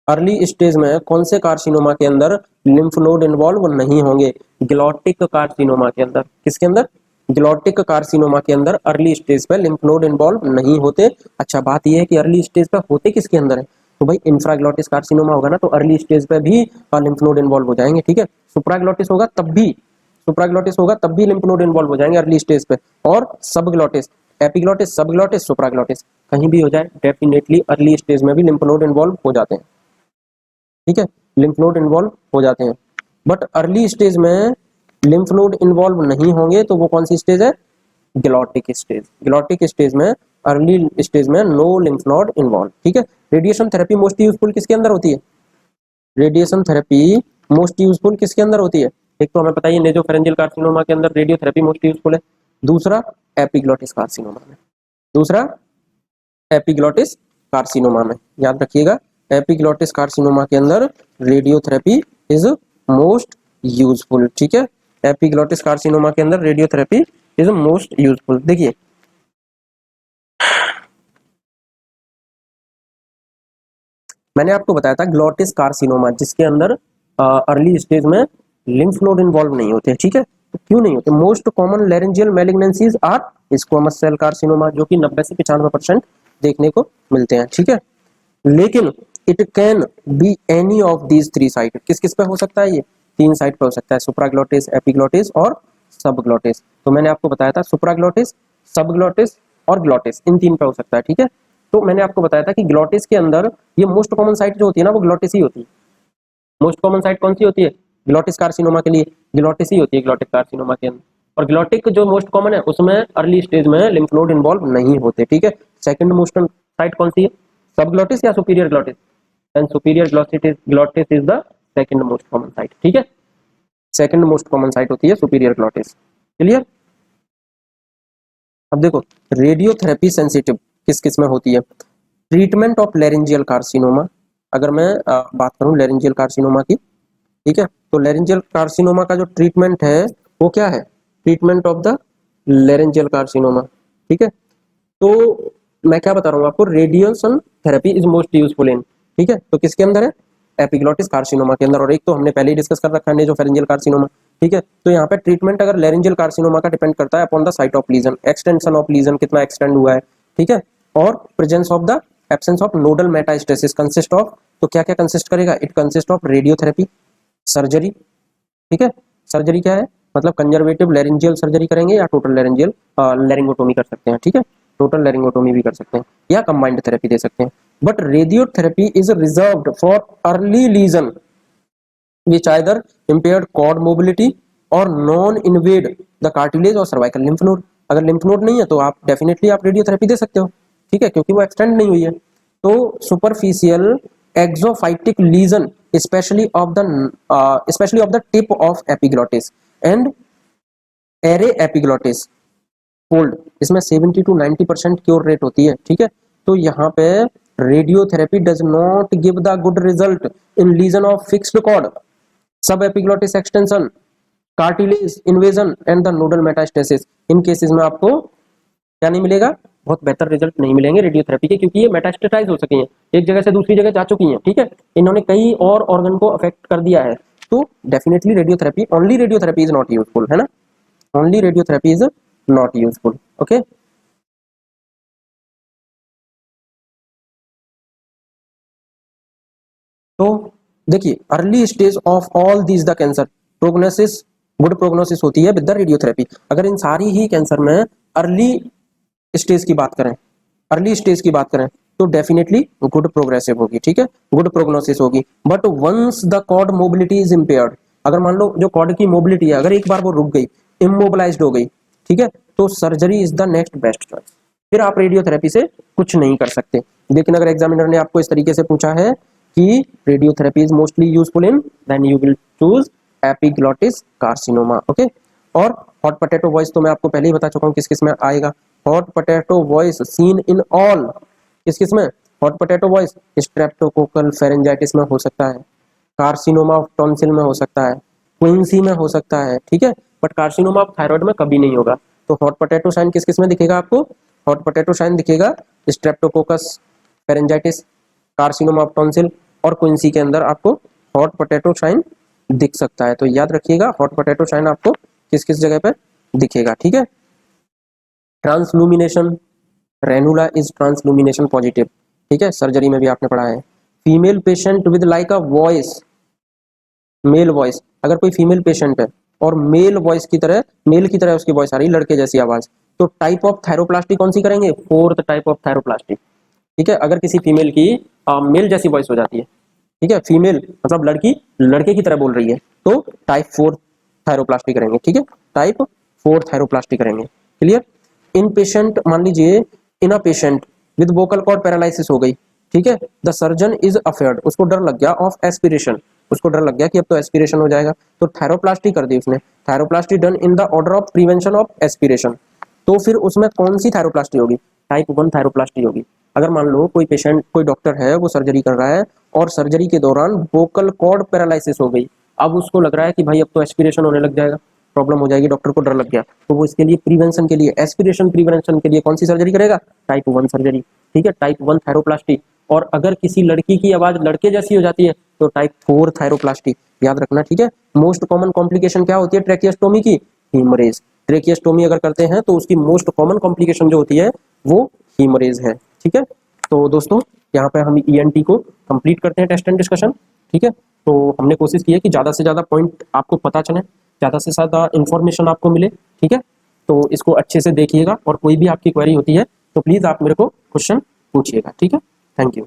अर्ली स्टेज में कौन से कार्सिनोमा के अंदर लिम्फ नोड इन्वॉल्व नहीं होंगे? ग्लॉटिक कार्सिनोमा के अंदर। किसके अंदर? ग्लॉटिक कार्सिनोमा के अंदर अर्ली स्टेज पे लिम्फ नोड इन्वॉल्व नहीं होते। अच्छा बात यह है कि अर्ली स्टेज पे होते किसके अंदर है? तो भाई इंफ्राग्लॉटिस कार्सिनोमा होगा ना, तो अर्ली स्टेज पे भी लिम्फ नोड इन्वॉल्व हो जाएंगे, ठीक है। सुप्राग्लॉटिस होगा तब भी, सुप्राग्लॉटिस होगा तब भी लिम्फ नोड इन्वॉल्व हो जाएंगे अर्ली स्टेज पे। और सबग्लॉटिस, एपिग्लॉटिस, सबग्लॉटिस, सुप्राग्लॉटिस कहीं भी हो जाए, डेफिनेटली अर्ली स्टेज में भी लिम्फ नोड इन्वॉल्व हो जाते हैं, ठीक है, लिम्फ नोड इन्वॉल्व हो जाते हैं। बट अर्ली स्टेज में लिम्फ नोड इन्वॉल्व नहीं होंगे, तो वो कौन सी स्टेज है? ग्लॉटिक स्टेज। ग्लॉटिक स्टेज में, अर्ली स्टेज में नो लिम्फ नोड इन्वॉल्व, ठीक है। रेडिएशन थेरेपी मोस्ट यूजफुल किसके अंदर होती है? रेडिएशन थेरेपी मोस्ट यूजफुल किसके अंदर होती है? एक तो हमें पता ही नेजोफेरेंजियल कार्सिनोमा के अंदर रेडियोथेरेपी मोस्ट यूजफुल है, दूसरा एपिग्लॉटिस कार्सिनोमा में, दूसरा एपिग्लॉटिस कार्सिनोमा में, याद रखिएगा, एपिग्लॉटिस कार्सिनोमा के अंदर रेडियोथेरेपी इज मोस्ट यूजफुल, ठीक है। एपिग्लॉटिस कार्सिनोमा के अंदर रेडियोथेरेपी इज मोस्ट यूजफुल। देखिए मैंने आपको बताया था ग्लॉटिस कार्सिनोमा जिसके अंदर अर्ली स्टेज में लिम्फ नोड इन्वॉल्व नहीं होते, ठीक है। तो क्यों नहीं होते? Most common laryngeal malignancies are squamous cell carcinoma, जो कि 90 से 95% देखने को मिलते हैं, ठीक है। लेकिन it can be any of these three site. किस किस पे हो सकता है? ये तीन साइट पे हो सकता है, सुप्राग्लॉटिस, एपिग्लॉटिस और सबग्लॉटिस। तो मैंने आपको बताया था सुप्राग्लॉटिस, सबग्लॉटिस और ग्लॉटिस, इन तीन पे हो सकता है, ठीक है। तो मैंने आपको बताया था कि ग्लॉटिस के अंदर ये मोस्ट कॉमन साइट जो होती है ना, वो ग्लॉटिस ही होती है। मोस्ट कॉमन साइट कौन सी होती है? ग्लॉटिस कार्सिनोमा के लिए ग्लॉटिस ही होती है, ग्लॉटिक कार्सिनोमा के अंदर। और ग्लॉटिक जो मोस्ट कॉमन है उसमें अर्ली स्टेज में लिम्फ नोड इन्वॉल्व नहीं होते, ठीक है। सेकंड मोस्ट साइट कौन सी है? सबग्लॉटिस या superior glottis? And superior glottis is the second most common site. ठीक है, सेकंड मोस्ट कॉमन साइट होती है सुपीरियर ग्लॉटिस। क्लियर। अब देखो रेडियोथेरेपी सेंसिटिव किस किस में होती है। ट्रीटमेंट ऑफ लेरिंजियल कार्सिनोमा, अगर मैं बात करूं लेरिंजियल कार्सिनोमा की, ठीक है, तो लेरिंजियल कार्सिनोमा का जो ट्रीटमेंट है वो क्या है, treatment of the laryngeal carcinoma. ठीक है, तो मैं क्या बता रहा हूँ आपको, radiation therapy is most useful in, ठीक है, तो किसके अंदर है, एपिग्लॉटिस कार्सिनोमा के अंदर, और एक तो हमने पहले ही डिस्कस कर रखा है नेसोफेरिंजियल कार्सिनोमा। ठीक है, तो यहाँ पे ट्रीटमेंट अगर लेरिंजियल कार्सिनोमा का डिपेंड करता है upon the site of legion, extension of legion कितना एक्सटेंड हुआ है, ठीक है, और presence of the absence of nodal metastasis consist of, तो क्या क्या कंसिस्ट करेगा, it consist of radiotherapy, surgery. ठीक है, सर्जरी क्या है, मतलब कंजर्वेटिव लेरिंजियल सर्जरी करेंगे या टोटल लेरिंजियल लेरिंगोटोमी कर सकते हैं। ठीक है, टोटल लेरिंगोटोमी भी कर सकते हैं या कंबाइंड थेरेपी दे सकते हैं। But radiotherapy is reserved for early lesion which either impaired cord mobility और non invade the cartilage और cervical lymph node। अगर lymph node नहीं है तो आप डेफिनेटली आप रेडियोथेरेपी दे सकते हो, ठीक है, क्योंकि वो एक्सटेंड नहीं हुई है। तो superficial exophytic lesion specially of the tip of epiglottis and aryepiglottis fold, इसमें 70 to 90% क्योर रेट होती है। ठीक है, तो यहाँ पे radiotherapy does not give the good result in lesion of fixed cord, sub epiglottis extension, cartilage invasion and the nodal metastasis. इन cases में आपको क्या नहीं मिलेगा, बहुत बेहतर रिजल्ट नहीं मिलेंगे रेडियोथेरेपी के, क्योंकि ये मेटास्टेटाइज हो सकी हैं, एक जगह से दूसरी जगह जा चुकी हैं। ठीक है, इन्होंने कई और ऑर्गन को अफेक्ट कर दिया है, तो definitely radiotherapy, only radiotherapy is not useful, है ना, only radiotherapy is not useful. Okay, तो देखिए early stage of all these the cancer prognosis, good prognosis होती है विद द रेडियोथेरेपी। अगर इन सारी ही कैंसर में अर्ली स्टेज की बात करें, अर्ली स्टेज की बात करें तो डेफिनेटली गुड प्रोग्रेसिव होगी। ठीक है, गुड प्रोग्नोसिस होगी। But once the cord mobility is impaired, अगर मान लो जो कॉर्ड की मोबिलिटी है अगर एक बार वो रुक गई, इमोबिलाइज्ड हो गई, ठीक है, तो surgery is the next best choice, फिर आप रेडियोथेरेपी से कुछ नहीं कर सकते। लेकिन अगर एग्जामिनर ने आपको इस तरीके से पूछा है कि radiotherapy is mostly useful in, then you will choose epiglottis carcinoma. Okay, और हॉट पोटैटो वॉइस तो मैं आपको पहले ही बता चुका हूँ किस किस में आएगा। Hot potato voice seen in all, किस किस में, hot potato voice streptococcal pharyngitis में हो सकता है, कार्सिनोमा ऑफ टॉन्सिल में हो सकता है, क्विंसी में हो सकता है। ठीक है, बट कार्सिनोमा ऑफ थायराइड में कभी नहीं होगा। तो हॉट पोटैटो साइन किस किस में दिखेगा आपको, हॉट पोटैटो साइन दिखेगा Streptococcus pharyngitis, carcinoma of tonsil और क्विंसी के अंदर आपको हॉट पोटैटो साइन दिख सकता है। तो याद रखिएगा हॉट पोटैटो साइन आपको किस किस जगह पर दिखेगा। ठीक है, ट्रांसलूमिनेशन, रेनुला इज ट्रांसलूमिनेशन पॉजिटिव। ठीक है, सर्जरी में भी आपने पढ़ा है। Female patient with like a voice, male voice, अगर कोई फीमेल पेशेंट है और मेल वॉइस की तरह, मेल की तरह उसकी वॉइस आ रही, लड़के जैसी आवाज, तो टाइप ऑफ थायरोप्लास्टी कौन सी करेंगे, फोर्थ टाइप ऑफ थायरोप्लास्टी। ठीक है, अगर किसी फीमेल की मेल जैसी वॉइस हो जाती है, ठीक है, फीमेल मतलब लड़की लड़के की तरह बोल रही है, तो टाइप 4 थायरोप्लास्टी करेंगे। ठीक है, टाइप 4 थायरोप्लास्टी करेंगे। क्लियर। इन पेशेंट, मान लीजिए in a patient with vocal cord paralysis हो गई, ठीक है, द सर्जन इज अफेयर्ड, उसको डर लग गया ऑफ एस्पिरेशन, उसको डर लग गया कि अब तो एस्पिरेशन हो जाएगा, तो थायरोप्लास्टी कर दी उसने। Thyroplasty done in the order of prevention of aspiration, तो फिर उसमें कौन सी थायरोप्लास्टी होगी, टाइप 1 थायरोप्लास्टी होगी। अगर मान लो कोई पेशेंट, कोई डॉक्टर है वो सर्जरी कर रहा है और सर्जरी के दौरान वोकल कॉर्ड पैरालिसिस हो गई, अब उसको लग रहा है कि भाई अब तो एस्पिरेशन होने लग जाएगा, प्रॉब्लम हो जाएगी, डॉक्टर को डर लग गया, तो वो इसके लिए प्रिवेंशन के लिए, एस्पिरेशन प्रिवेंशन के लिए कौन सी सर्जरी करेगा, टाइप 1 सर्जरी। ठीक है, टाइप 1 थायरोप्लास्टी। और अगर किसी लड़की की आवाज लड़के जैसी हो जाती है तो टाइप 4 थायरोप्लास्टी, याद रखना। ठीक है, मोस्ट कॉमन कॉम्प्लिकेशन क्या होती है ट्रेकियोस्टोमी की, हीमोरेज। ट्रेकियोस्टोमी अगर करते हैं तो उसकी मोस्ट कॉमन कॉम्प्लिकेशन जो होती है वो हीमोरेज है। ठीक है, तो दोस्तों यहाँ पे हम ईएनटी को कंप्लीट करते हैं टेस्ट एंड डिस्कशन। ठीक है, तो हमने कोशिश की है कि ज़्यादा से ज़्यादा पॉइंट आपको पता चले, ज़्यादा से ज़्यादा इन्फॉर्मेशन आपको मिले। ठीक है, तो इसको अच्छे से देखिएगा और कोई भी आपकी क्वेरी होती है तो प्लीज़ आप मेरे को क्वेश्चन पूछिएगा। ठीक है, थैंक यू।